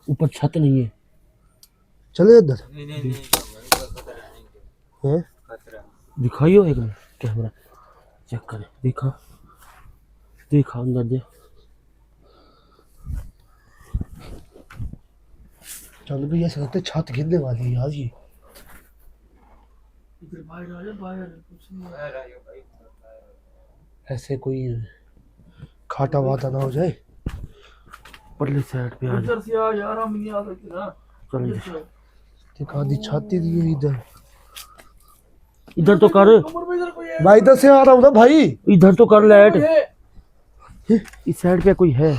ऊपर छत नहीं है। चले इधर हैं। दिखाइयो एक मिनट कैमरा चेक करें। देखा देखा अंदर दे। चल भी ऐसे लगता है छत गिरने वाली है यार। ये इधर बाहर आ जा, बाहर कुछ नहीं। ऐसे कोई खाटा वाटा ना हो जाए। परली साइड पे आ इधर से आ यार, हम नहीं आ सकते ना। चल इधर से। दिखा दी छाती दी है इधर। इधर तो कर। उमर भाई इधर कोई है? भाई इधर से आ रहा हूँ ना भाई। इधर तो कर लाइट। कोई है? इस साइड पे कोई है।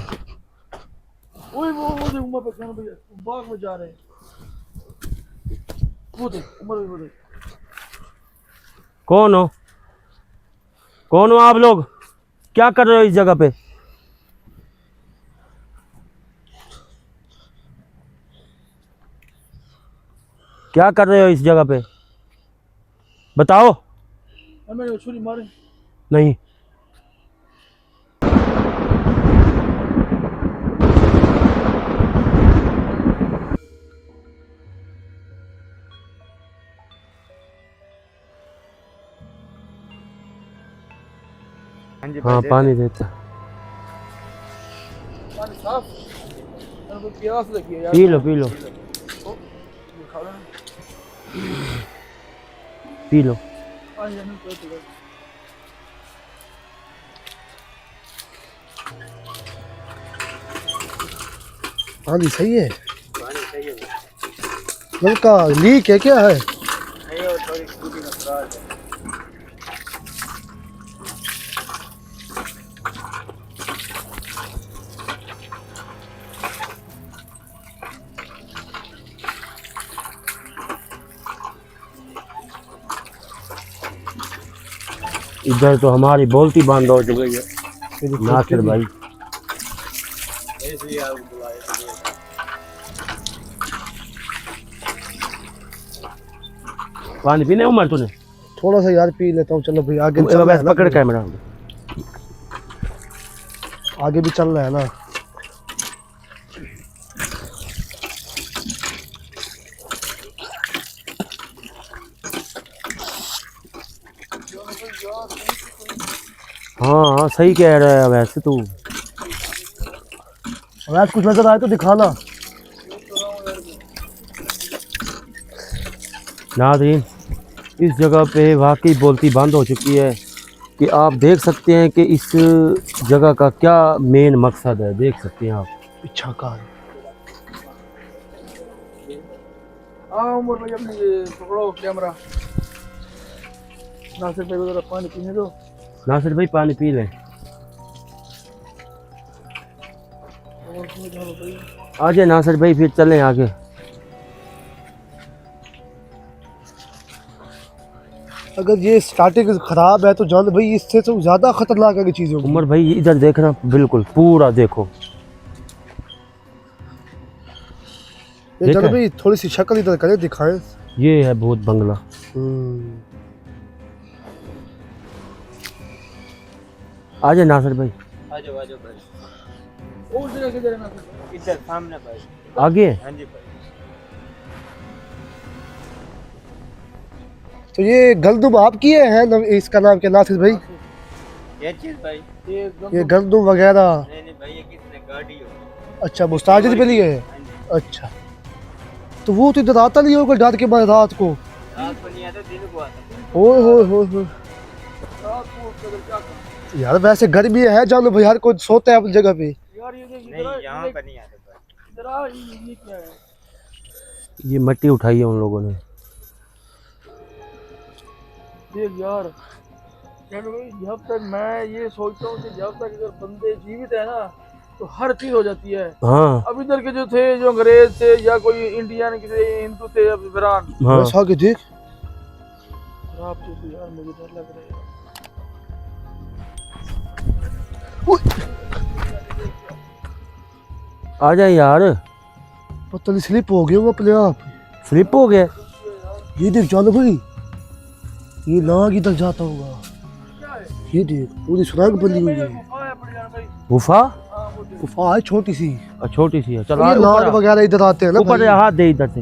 ओए वो देख उमर पे भैया बाग में जा रहे हैं। वो देख उमर भाई, वो देख। कौन हो? कौन हो आप लोग? क्या कर रहे हो इस जगह पे? क्या कर रहे हो इस जगह पे? बताओ। मैंने छुरी मारी। नहीं। हाँ पानी देता। पानी साफ। मैंने कोई प्यास लगी है यार। पी लो पी लो ये खा लो ना। P low. पानी जाने कोई तो पानी सही है। नलका लीक है क्या है? नहीं, वो थोड़ी स्कूटी में खराब है। इधर तो हमारी बोलती बंद हो चुकी है। नासिर भाई पानी पीने उमर तूने? थोड़ा सा यार पी लेता हूँ। चलो भाई आगे तू चल रहा है बस ना। पकड़ कैमरा। आगे भी चल रहा है ना। हाँ हाँ सही कह रहा है वैसे तू। वैसे कुछ नजर आए तो दिखाना। नाज़रीन इस जगह पे वाकई बोलती बंद हो चुकी है कि आप देख सकते हैं कि इस जगह का क्या मेन मकसद है। देख सकते हैं आप। पीछा का हाँ उमर भाई अपने ये पकड़ो कैमरा। नासिर भाई को जरा पानी पीने दो। नासिर भाई पानी पी लें। और कुछ डालो भाई। आ जाए नासिर भाई फिर चलें आगे। अगर ये स्टार्टिंग खराब है तो जान भाई इससे तो ज्यादा खतरनाक है चीज़ होगी। उमर भाई इधर देखना बिल्कुल पूरा देखो। ये जान देखा? भाई थोड़ी सी शक्ल इधर करे दिखाएं। ये है भूत बंगला। आ जाए नासिर भाई। आ जाओ भाई। और जगह किधर है नासिर? इधर सामने भाई। आगे हाँ जी भाई। तो ये गंदुम आप किए हैं इसका नाम क्या नासिर भाई? ये चीज भाई ये गंदुम वगैरह। नहीं भाई, ये किसने गाड़ी हो। अच्छा मुस्ताजिर पे लिए है। अच्छा तो वो तो इधर आता नहीं होगा डर के बाद रात को। रात को नहीं आता, दिन को आता। ओए होए रात को उधर क्या कर। यार वैसे गर्मी है जानो भाई हर कोई सोता है अपनी जगह पे। यार ये देख नहीं, यहाँ पर नहीं आता भाई। इधर आ, ये क्या है? ये मिट्टी उठाई है उन लोगों ने। देख यार जब तक मैं ये सोचता हूँ कि जब तक अगर बंदे जीवित है ना तो हर चीज हो जाती है। हाँ अब इधर के जो थे, जो अंग्रेज थे या कोई इंडियन के हिंदू थे, अब वीरान। हाँ वैसा आगे देख। आप तो यार मुझे डर लग रहा है। आ जाए यार। पता नहीं स्लिप हो गया वो अपने आप। स्लिप हो गया। ये देख जानो भाई ये नाग इधर जाता होगा। ये देख पूरी सुरंग बनी हुई है। गुफा गुफा है छोटी सी। छोटी सी है। चलो ये ऊपर नाग आ। वगैरह इधर आते हैं ना ऊपर भाई। हाथ दे इधर से।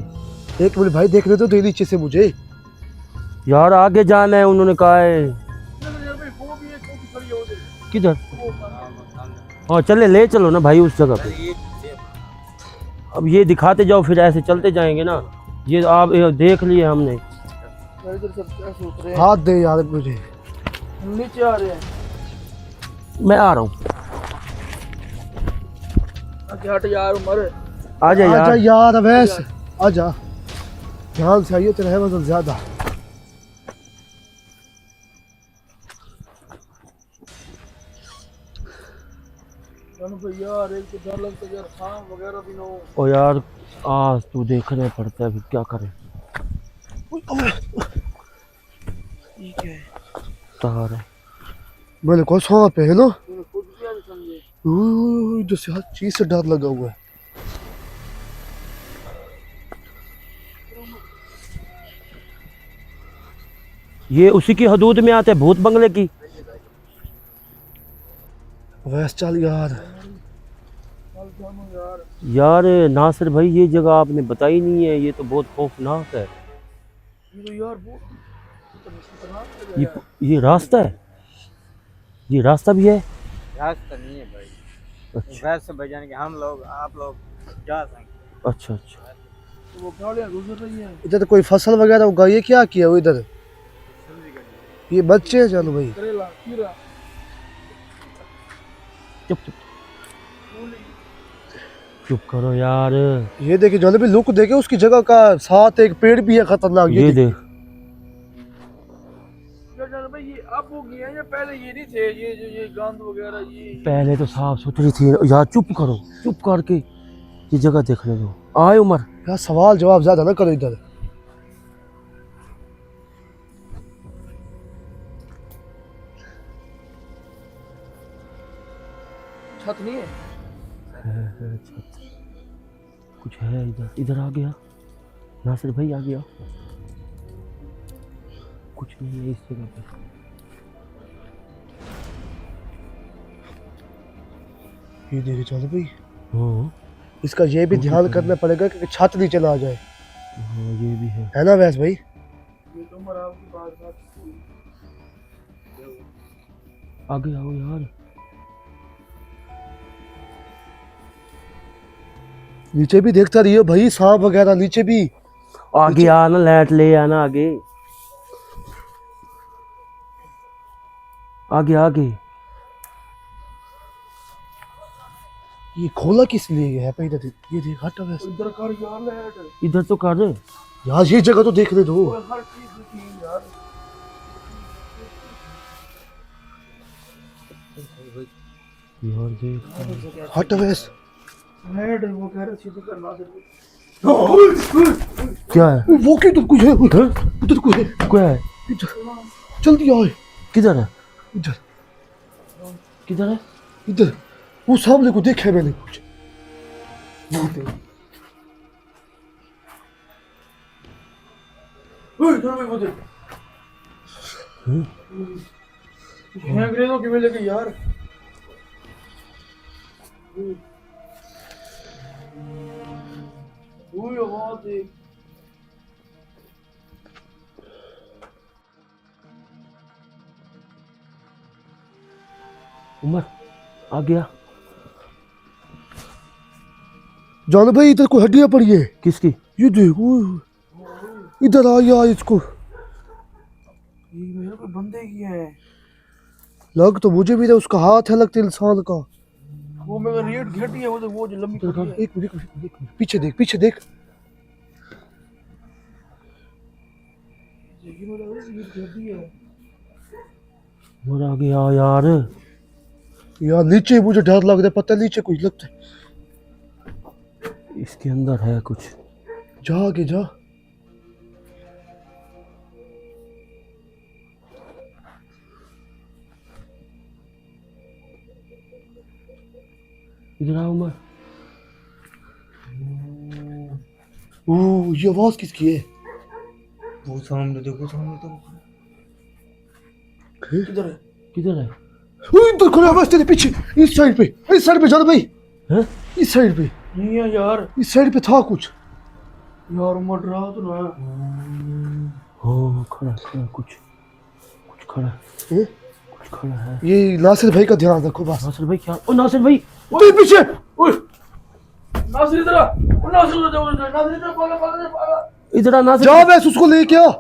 एक मिनट भाई, देखने तो दे नीचे से मुझे। यार आगे जाना है उन्होंने कहा है। यार भाई वो भी एक छोटी खड़ी है उधर। किधर? वो सामने। हाँ चले, ले चलो ना भाई उस जगह पे। अब ये दिखाते जाओ, फिर ऐसे चलते जाएंगे ना। ये आप ये देख लिए हमने। यार इधर सब कैसे उतरे हैं? हाथ दे यार मुझे। हम नीचे आ रहे हैं। मैं आ रहा हूँ। आगे हट यार उमर। आजा आजा यार। यार अवैस, आजा। ध्यान से आइए, तेरा है वजन ज्यादा। जानो भाई यार एक तो डर लगता है यार, सांप वगैरह भी ना हो। ओ यार आज तू देखना पड़ता है, फिर क्या करें। ठीक है। तार है। मैंने कहा सांप है ना। तूने खुद क्या नहीं समझे। इधर से हर चीज से डर लगा हुआ है। ये उसी की हदूद में आते हैं, भूत बंगले की। अवैस चल यार। चल जानो यार। यार नासिर भाई ये जगह आपने बताई नहीं है, ये तो बहुत खौफनाक है। ये तो यार वो खतरनाक जगह है। ये रास्ता है, ये रास्ता भी है। रास्ता नहीं है भाई। अच्छा वैसे बजाने के हम लोग आप लोग जा सकते। अच्छा अच्छा। तो वो गाड़ियाँ गुजर रही हैं। इधर तो कोई फसल वगैरह उगाई है, क्या किया वो इधर? ये बच्चे हैं, चलो भाई। करेला खीरा चुप चुप चुप करो यार। ये देखिए जो भी लुक देखे उसकी जगह का साथ एक पेड़ भी है खतरनाक। ये देख। यार जानो भाई ये अब हो गया है या पहले ये नहीं थे, ये जो ये गंद वगैरह ये पहले तो साफ सुथरी थी यार। चुप करो, चुप करके ये जगह देखने दो। आए उमर। यार सवाल जवाब ज्यादा ना करो इधर। छत नहीं है। है छत। कुछ है इधर, इधर आ गया नासिर भाई, आ गया। कुछ नहीं है इस जगह पे। ये देखिए चलो भाई, हाँ इसका ये भी ध्यान करना पड़ेगा कि छत नीचे ना आ जाए, हाँ ये भी है। है ना वैस भाई? ये तो उमर आपकी बात आगे आओ यार। नीचे भी देखता रहिए भाई, सांप वगैरह नीचे भी। आगे आना, लाइट ले आना आगे। आगे आगे। ये खोला किस लिए है भाई? इधर ये देख, हटा वैस। इधर कर यार लाइट। इधर तो कर। यार ये जगह तो देखने दो। और हर चीज दिखी है यार। यार देख। हटा वैस। लाइट वो कह रहे सीधे करना दे। क्या है? वो की तो कुछ है उधर, कुछ है। क्या है? इधर जल्दी आओ। किधर है? इधर किधर है? इधर वो सामने को देखा है मैंने कुछ। ओए इधर भी वो देख। हैं अंग्रेजों के वेले के यार। ओए वो देख। उमर आ गया। जानो भाई इधर कोई हड्डियां पड़ी है। किसकी? ये देखो, इधर आ यार इसको। ये मेरे को बंदे की है। लग तो मुझे भी था, उसका हाथ है लगता है इंसान का। वो मेरा रेट घटी है, वो जो लंबी पड़ी है। एक मिनट, पीछे देख, पीछे देख। ये मेरा रेट घटी है। उमर आ गया यार। यार नीचे मुझे डर लग रहा है, पता नीचे कुछ लगता है। इसके अंदर है कुछ। जा आगे जा। इधर आओ उमर। ओह ये आवाज किसकी है? वो सामने देखो, सामने तो किधर है? किधर है? ओह, इधर खुला आवाज तेरे पीछे, इस साइड पे जाना भाई। हैं? इस साइड पे, नहीं है यार। इस साइड पे था कुछ। यार मर रहा तो ना। हाँ खड़ा खड़ा कुछ कुछ खड़ा हैं? कुछ खड़ा है। ये नासिर भाई का ध्यान रखो बस। नासिर भाई क्या? ओ नासिर भाई तेरे पीछे। ओए नासिर इधर आ। ओ नासिर इधर आ, नासिर इधर भागा भागा भागा। इधर आ नासिर। जा वैसे उसको लेके आ।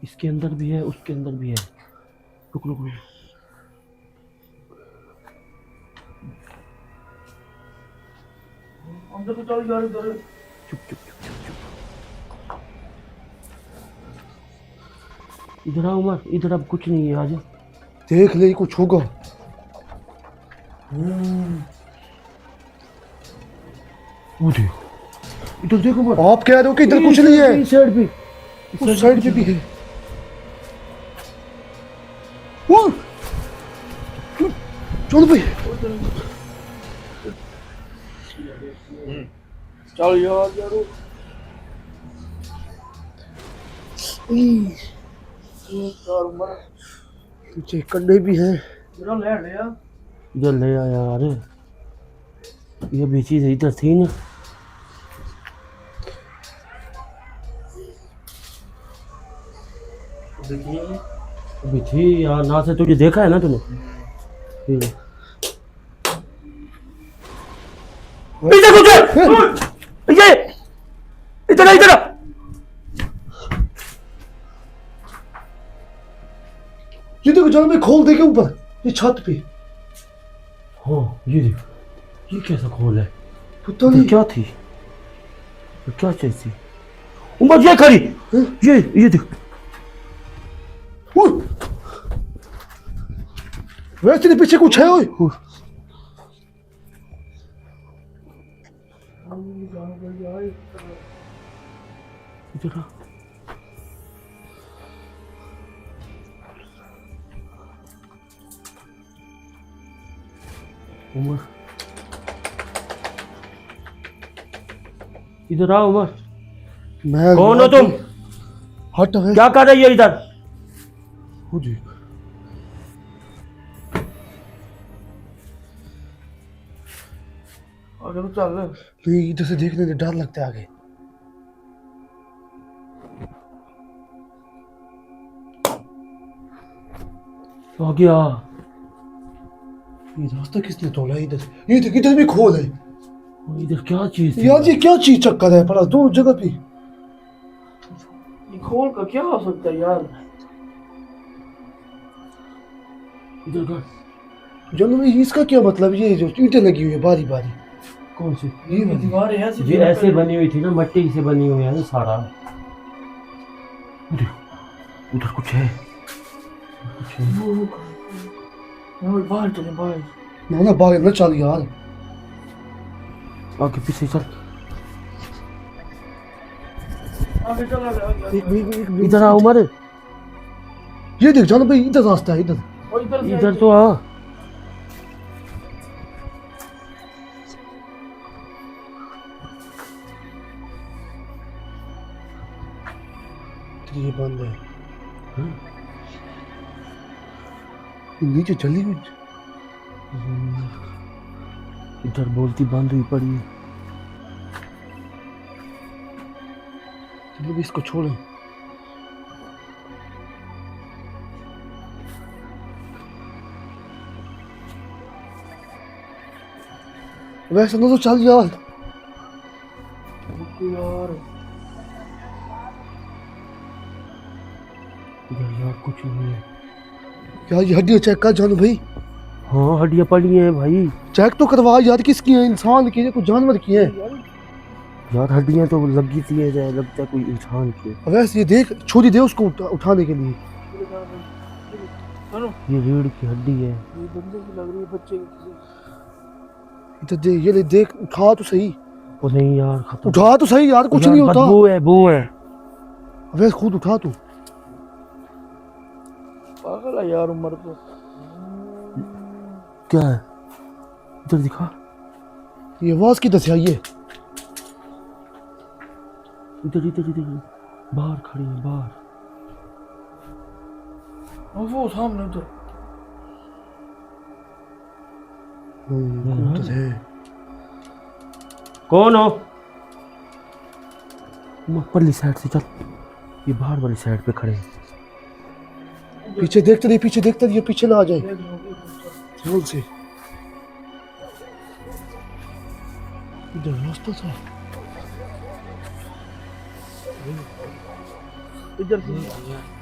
इसके अंदर भी है, उसके अंदर भी है। रुक रुक रुक। अंदर तो चल यार इधर। चुप चुप चुप चुप चुप। इधर आ उमर, इधर अब कुछ नहीं है, आजा। देख ले कुछ होगा। वो देखो, इधर देखो उमर। आप कह रहे हो कि इधर कुछ नहीं है? इस साइड पे, उस साइड पे भी है। वो चलो भाई। चल यार यार। यार मर। पीछे कंडे भी हैं। मेरा ले लिया। इधर ले आ यार। ये भी चीज इधर थी ना। अभी थी यार, ना से तुझे देखा है ना तूने। ठीक है। पीछे कुछ है। ये इधर आ, इधर आ। ये देखो जान में खोल देके ऊपर, ये छत पे। हाँ ये देख, ये कैसा खोल है? पता ये नहीं क्या थी? ये क्या चीज थी? उमर ये खड़ी। ये देख। वो वैसे तेरे पीछे कुछ है। ओए इधर आ। उमर इधर आ उमर। मैं कौन हो तुम? हट है। क्या कर रही हो इधर? वो देख। आगे तो चल। नहीं इधर से देखने से डर लगता है आगे। आ गया। ये रास्ता किसने तोड़ा है इधर से? ये देख इधर भी खोल है। इधर क्या चीज थी? यार ये क्या चीज चक्कर है पड़ा दोनों जगह पे। ये खोल का क्या हो सकता है यार? इधर कर। जानो भाई इसका क्या मतलब? ये जो ईंटें लगी हुई है बारी बारी। कौन सी? ये वाली। दीवार है ये ऐसे बनी हुई थी ना, मट्टी से बनी हुई है ना सारा। उधर उधर कुछ है, कुछ है। बाहर चले बाहर। ना बाहर न चल यार। आगे पीछे चल। आगे चल आगे। एक इधर आ उमर। ये देख जानो भाई इधर रास्ता है इधर। और इधर से इधर तो आ। ये बंद है। नीचे चली हुई। इधर बोलती बंद हुई पड़ी है। चलो भी इसको छोड़ो। वैसे ना तो चल यार। यार इधर यार कुछ नहीं है। यार ये हड्डियां चेक कर जानो भाई। हाँ हड्डियां पड़ी हैं भाई। चेक तो करवा यार किसकी है? इंसान की है कोई जानवर की है? यार हड्डियां तो लगी थी है, लगता है कोई इंसान की है। वैसे ये देख छोड़ी दे उसको उठाने के लिए। ये रीढ़ की हड्डी है। ये बंदे की लग रही है, बच्चे की। इधर दे ये ले देख उठा तो सही। वो नहीं यार, खत्म। उठा तो सही यार कुछ यार नहीं होता। बदबू है, बू है। वैसे खुद उठा तू। पागल है यार उमर तो। क्या है? इधर दिखा। ये आवाज की दस आई है। इधर इधर इधर बाहर खड़ी है, बाहर। वो सामने उधर। कबूतर है। कौन हो? परली साइड से चल, ये बाहर वाली साइड पे खड़े हैं। पीछे देखते रहिए, पीछे देखते रहिए, पीछे ना आ जाए जोर से। इधर रास्ता था, इधर से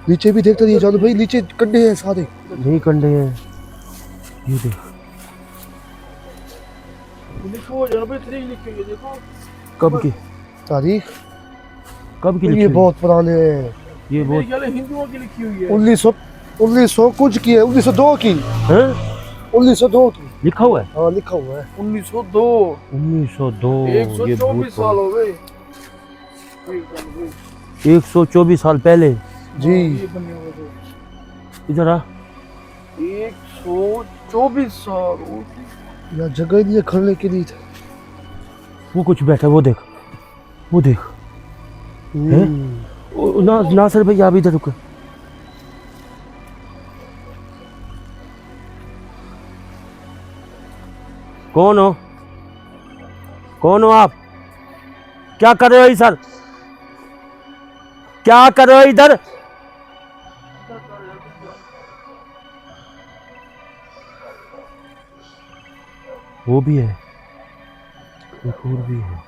नीचे भी देखते रहिए जादू भाई, नीचे कंडे हैं सारे। नहीं कंडे हैं, ये देख। लिखो यार भाई, तारीख लिखी हुई है देखो। कब की? तारीख कब की ये लिखी हुई? बहुत पुराने हैं। ये मेरे बहुत ख्याल है हिंदुओं की लिखी हुई है। 1900 कुछ की है, 1902 की, हैं? 1902 की। लिखा हुआ है हाँ लिखा हुआ है। 1902। 1902। ये 124 साल हो गए। 124 साल पहले। जी ये बने हुए थे। इधर आ। 124 साल यहाँ जगह ही नहीं है खड़ने के लिए। वो कुछ बैठा, वो देख, वो देख। नासिर भाई आप इधर रुको। कौन हो? कौन हो आप? क्या कर रहे हो सर? क्या कर रहे हो इधर? वो भी है, एक और भी है।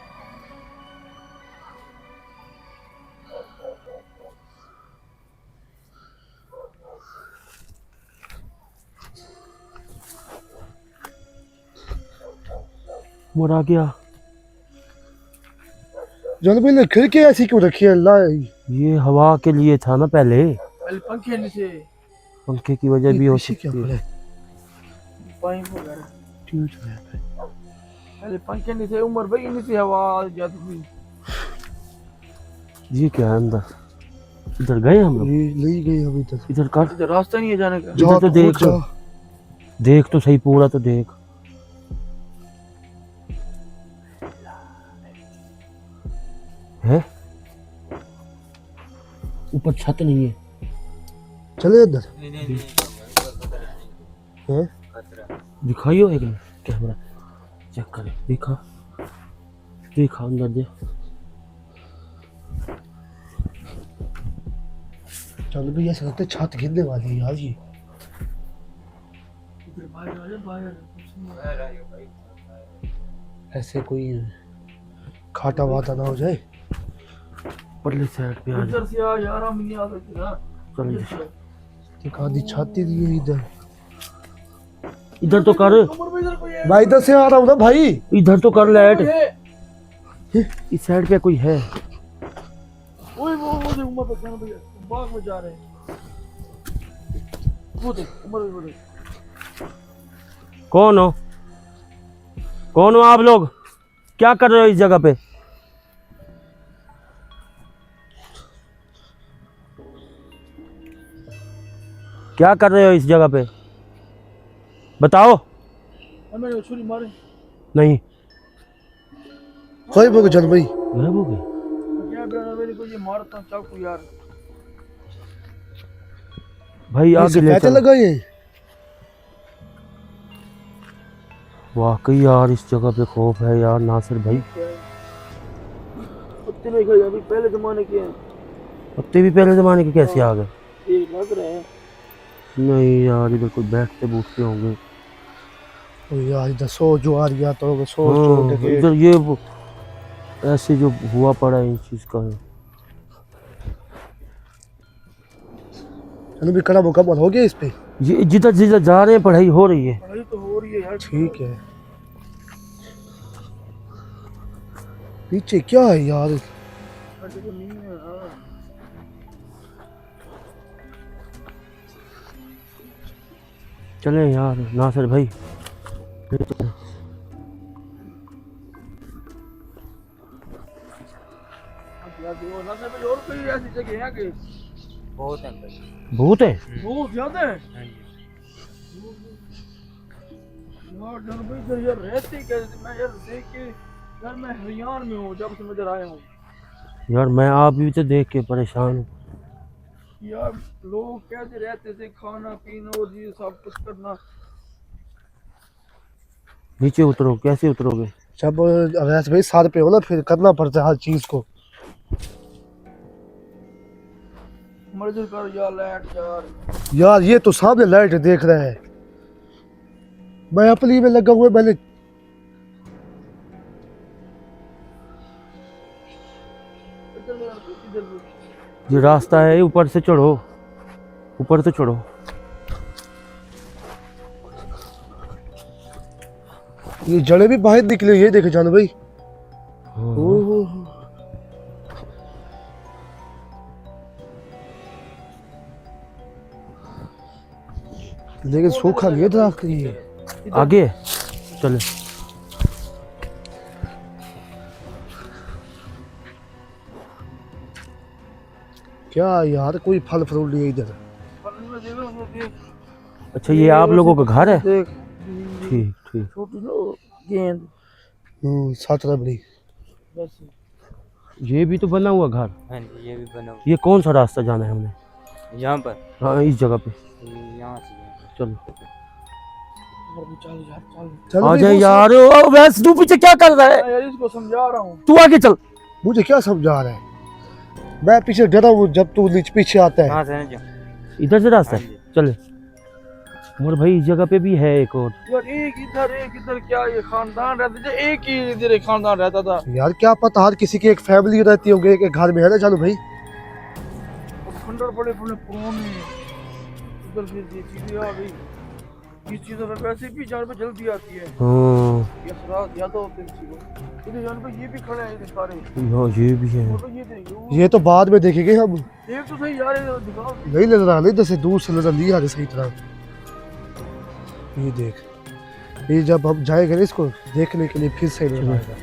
मरा गया। जादू भाई ने खिड़की ऐसी क्यों रखी है? अल्लाह, ये हवा के लिए था ना पहले, पहले पंखे नीचे पंखे की वजह भी हो पीछे क्या सकती पड़ा है। है? पाइप वगैरह। ट्यूब है। पहले पंखे नीचे, उम्र भाई नीचे हवा जाती थी। ये क्या है अंदर? इधर गए हम लोग? ये ले गई अभी तक। इधर कर, इधर रास्ता नहीं है जाने का। इधर तो देख, जा। देख तो सही, पूरा तो देख। है ऊपर छत नहीं है। चले अंदर। हैं? दिखाइयो एक मिनट, कैमरा चेक करे, दिखा, दिखा अंदर दे। चलो भैया ऐसा लगता है छत गिरने वाली है यार। ये इधर बाहर आ जा, बाहर। ऐसे कोई खाटा वाटा ना हो जाए। परली साइड पे आ जा। इधर से आ यार, हम नहीं आ सकते ना। चल इधर इधर। से। एक आधी छाती दी है इधर। इधर तो कर, उमर भाई इधर कोई है। मैं इधर से आ रहा हूँ ना भाई। इधर तो कर लाइट। कोई है। इस साइड पे कोई है। ओए वो देख उमर पे कहना भैया, बाग में जा रहे हैं। वो देख उमर भाई, वो देख। कौन हो? कौन हो आप लोग? क्या कर रहे हो इस जगह पे? क्या कर रहे हो इस जगह पे? बताओ। मैंने छुरी मारी। नहीं, कोई बोल चल भाई। गायब हो गए। क्या बेटा मेरे को ये मारता हूं चाकू यार। भाई आगे ले कैसे चल। लगा ये? वाकई यार इस जगह पे खौफ है यार नासिर भाई। कुत्ते नहीं खाए अभी, पहले जमाने के हैं। पत्ते भी पहले जमाने के कैसे आ गए? ये लग रहे हैं। नहीं यार, इधर कोई बैठते बूठते होंगे। ओ यार इधर सो जो आ रही तो सो हाँ, इधर ये ऐसे जो हुआ पड़ा है इस चीज का है। चलो भी कड़ा मुकम्मल हो गया इस पे। ये जिधर जिधर जा रहे हैं पढ़ाई हो रही है। पढ़ाई तो हो रही है यार। ठीक है। पीछे क्या है यार? पढ़ाई तो नहीं है। हाँ। चले यार नासिर भाई। यार देखो ना सर भाई, और कोई ऐसी जगह है कि बहुत है भाई। भूत है? बहुत ज्यादा है यार। जन भाई इधर यार रहते कैसे? मैं यार देख के यार मैं हरियाण में हूँ जब से मैं इधर आया हूँ। यार मैं आप भी तो देख के परेशान हूँ। यार लोग कैसे रहते थे, खाना पीना और ये सब कुछ करना। नीचे उतरो, कैसे उतरोगे? जब अवैस भाई साथ पे हो ना फिर करना पड़ता है हर चीज को। मर्जी कर यार, लाइट यार। यार ये तो सामने लाइट देख रहा है, मैं अपनी में लगा हुआ, मैंने ये रास्ता है, ऊपर से चढ़ो, ऊपर से चढ़ो। ये जड़े भी बाहर निकले, ये देखे जानो भाई। हाँ। ओहो, लेकिन सूखा नहीं है दरख्त ये। आगे चले। क्या यार कोई फल फ्रूट नहीं है इधर। पन्नी में देख रहा हूँ, ये देख। अच्छा ये आप लोगों का घर है? देख ठीक ठीक। छोटी नो गेंद। साथ रबड़ी। बस ये भी तो बना हुआ घर। हाँ जी, ये भी बना हुआ ये कौन सा रास्ता जाना है हमें? यहाँ पर। हाँ इस जगह पे यहाँ से चलो। चल यार, चल चलो आ भाई, जाए वो यार। ओ वैस तू पीछे क्या कर रहा है? यार, इसको समझा रहा हूँ। तू आगे चल। मुझे क्या समझा रहा है, मैं पीछे डरा हूँ जब तू पीछे आता है। कहाँ से जो इधर से रास्ता हाँ है, जी। चले। और भाई इस जगह पे भी है एक और। यार एक इधर क्या ये खानदान रहता था, एक ही इधर एक खानदान रहता था। यार क्या पता हर किसी की एक फैमिली रहती होगी, एक घर में है ना जानो भाई। खंडर बड़े बड़े पुराने उधर फिर ये चीजें आ गई। इस चीजों में वैसे भी जान पे जल्दी आती है। हाँ ये असरात याद होते हैं किसी को। इधर जान पे ये भी खड़े हैं, इधर सारे। यहाँ ये भी है। और तो ये देखो, ये तो बाद में देखेंगे हम, देख तो सही यार, ये दिखाओ। नहीं नजर आ रही, इधर से दूर से नजर नहीं आ रही सही तरह। ये देख, ये जब हम जाएंगे ना इसको देखने के लिए फिर से नजर आएगा।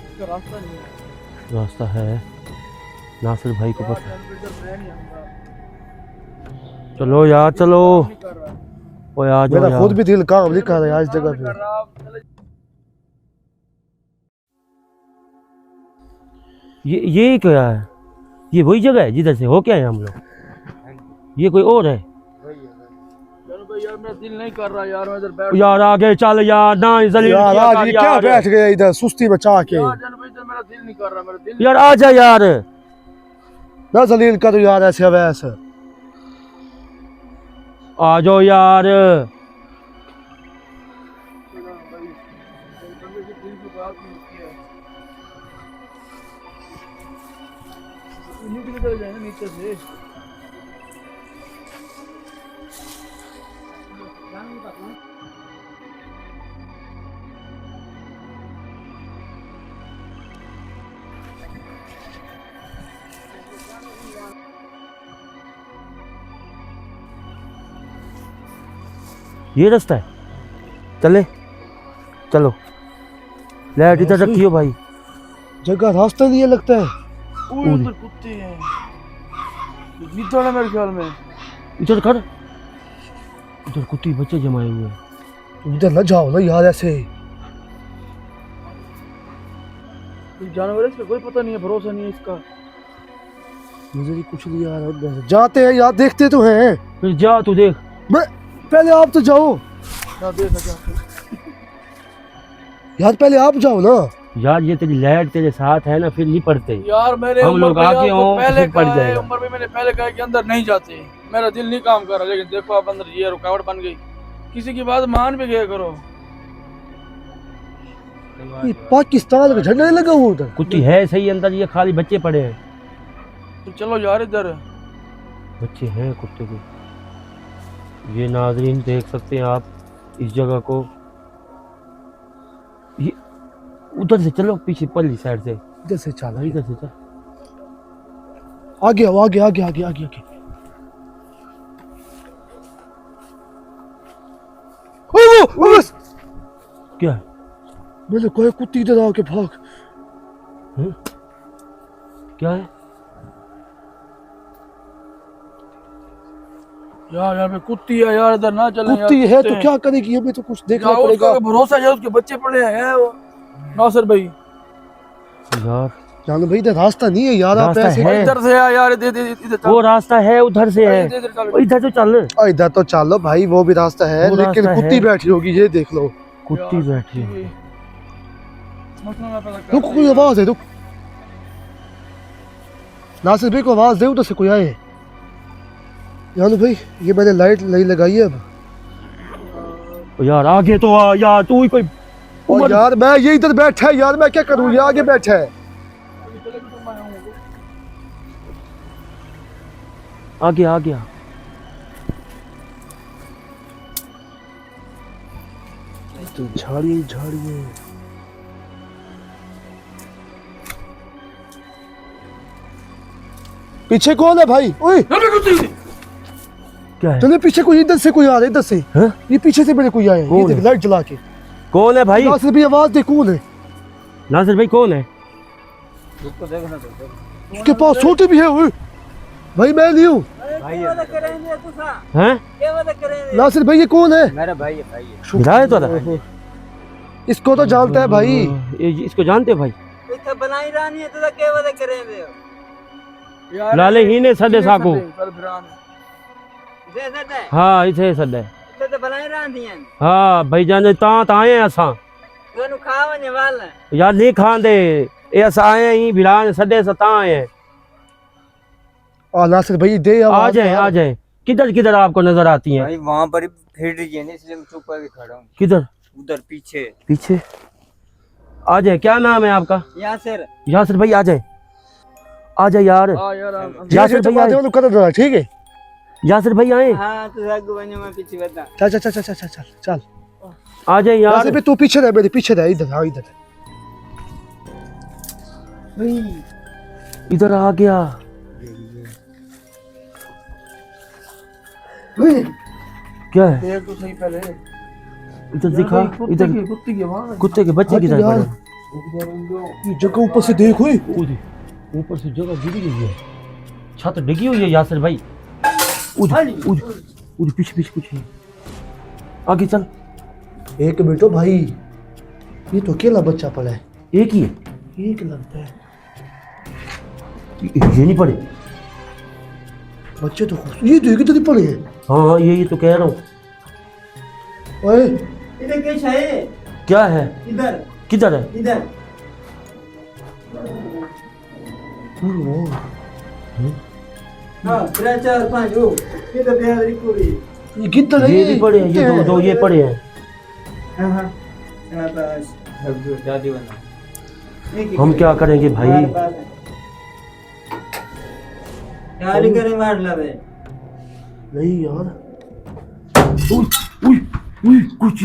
इसका रास्ता नहीं है। रास्ता है, नासिर भाई को पता है। जान पे इधर मैं नहीं आऊंगा। चलो यार चलो। नहीं कर रहा। ओ आ जाओ मेरा खुद यार। भी दिल काम नहीं कर रहा यार इस जगह कर पे। रहा, आप चले। ये क्या है? ये वही जगह है जिधर से हो क्या है हम लोग? ये कोई और है? चलो भाई यार, मेरा दिल नहीं कर रहा यार, मैं इधर बैठ। यार आगे चल यार, ना जलील यार किया आज कर ये क्या यार। बैठ गया इधर सुस्ती बचा के। यार जान भाई, इधर मेरा दिल नहीं कर रहा, मेरा दिल। यार आ जा यार। ना जलील करो यार ऐसे वैसे। आ जाओ यार। भाई बंदे से दिल की बात नहीं होती है। नीचे की तरफ जाए ना, नीचे से। ये रास्ता है, चले चलो। लाइट इधर रखियो भाई। जगह रास्ता नहीं है लगता है। ओए उधर कुत्ते हैं, गिद्दड़ है मेरे ख्याल में। इधर कर, इधर कुत्ते बच्चे जमाए हुए हैं। तुम इधर न जाओ ना यार ऐसे। इस जानवर है, इसका कोई पता नहीं है, भरोसा नहीं है इसका। मुझे भी कुछ नहीं आ रहा। जाते हैं यार, देखते तो हैं। फिर जा तू देख। मैं पहले आप तो जाओ ना देखा जा। यार, पहले आप जाओ ना। यार ये तेरी लाइट तेरे साथ है ना, फिर नहीं पड़ते। यार मेरे हम उम्र लोग में आगे आपको हों, पहले फिर पड़ कहा है, जाएगा। उम्र में मैंने पहले कहा कि अंदर नहीं जाते। मेरा दिल नहीं काम कर रहा, लेकिन देखो आप अंदर ये रुकावट बन गई। किसी की बात मान भी गया करो। ये पाकिस्तान का झंडा नहीं लगा हुआ उधर। कुत्ती है सही अंदर, ये खाली बच्चे पड़े हैं। तो चलो यार इधर। बच्चे हैं कुत्ते के। ये नाजरीन देख सकते हैं आप इस जगह को। ये उधर से चलो, पीछे पल्ली साइड से। इधर से चला, इधर से चल। आगे आओ, आगे आगे आगे आगे आगे। ओ, बस क्या? मैंने कहा कुत्ती इधर आके भाग। क्या है? यार यहाँ पे कुत्ती है यार, इधर ना चले कुत्ती है तो क्या करेगी, हमें तो कुछ देखना पड़ेगा। उसका भरोसा है, उसके बच्चे पड़े हैं वो नासिर भाई। यार जानो भाई इधर रास्ता नहीं है यार, आप रास्ता ऐसे है। इधर से यार इधर वो रास्ता है, उधर से है, इधर तो चल। इधर तो चलो भाई, वो भी रास्ता है, वो लेकिन रास्ता कुत्ती है। बैठी होगी, ये देख लो। कुत्ती बैठी है। रुक, कोई आवाज है, रुक। नासिर भाई को आवाज दे, उधर से कोई आए। जानो भाई ये मैंने लाइट नहीं लगाई है अब। यार आगे तो आ यार, तू ही कोई और यार मैं ये इधर बैठा है यार, मैं क्या करूं, ये आगे बैठा है। आ गया आ गया। तो झाड़ी झाड़ी पीछे कौन है भाई? ओए क्या है? चले पीछे कोई, इधर से कोई आ रहा है, इधर से। हाँ? ये पीछे से मेरे कोई आया है, ये कौन देख है? लाइट जला के। कौन है भाई? नासिर भाई आवाज दे, कौन है? नासिर भाई कौन है? उसको देखना तो उसके पास छोटे भी है। ओए भाई मैं नहीं हूँ। भाई हैं? नासिर भाई ये कौन है? मेरा भाई है, भाई है। गिराए तो था। इसको तो जानता है भाई। इसको जानते हो भाई? बनाई रानी है तो क्या वजह करेंगे यार लाले ही ने सदे साको। दे दे हाँ इसे सदे। तो बनाई रानी है हाँ भाई जाने ता आए हैं असां। दोनों खावने वाला यार नहीं खांदे, ये असां आए हैं ही भिड़ान सदे सता आए हैं। और नासिर भाई दे आ आवाज जाए आ जाए। किधर किधर आपको नजर आती हैं? भाई वहां पर फिर रही है ना, इसलिए मैं चुप करके खड़ा हूँ। किधर? उधर पीछे पीछे। आ जाए। क्या नाम है आपका? यासिर। यासिर भाई आ जाए, आ जाए यार। यासिर भाई आए। तो कर दो, ठीक है। यासिर भाई आए। हाँ तो आगे बने, मैं पीछे बता। चल चल चल चल चल चल चल। आ जाए यार। नासिर भाई तू पीछे रह, मेरे पीछे रह, इधर हाँ इधर। इधर आ गया। क्या है? देख तो सही पहले। इधर दिखा। इधर कुत्ती के वहां कुत्ते के बच्चे की यार, तरह ये जगह ऊपर से देख। ओए ऊपर से जगह गिरी हुई है, छत डिगी हुई है। यासिर भाई उधर पीछे पीछे कुछ है। आगे चल। एक बेटो भाई, ये तो अकेला बच्चा पड़ा है। एक ही है। एक लगता है ये नहीं पड़े। बच्चे तो ये तो कितने पड़े हैं। हाँ ये तो कह रहा हूँ। ओए इधर क्या है? क्या है? इधर किधर है? इधर हाँ 3 4 5 वो ये तो बेहद रिकूरी। ये किधर है? ये भी पड़े हैं, ये दो ये पड़े हैं। हाँ हाँ शाबाश, अब जो दादी बना। हम क्या करेंगे भाई? गाली करे मार लवे। नहीं यार, उई, उई, उई, कुछ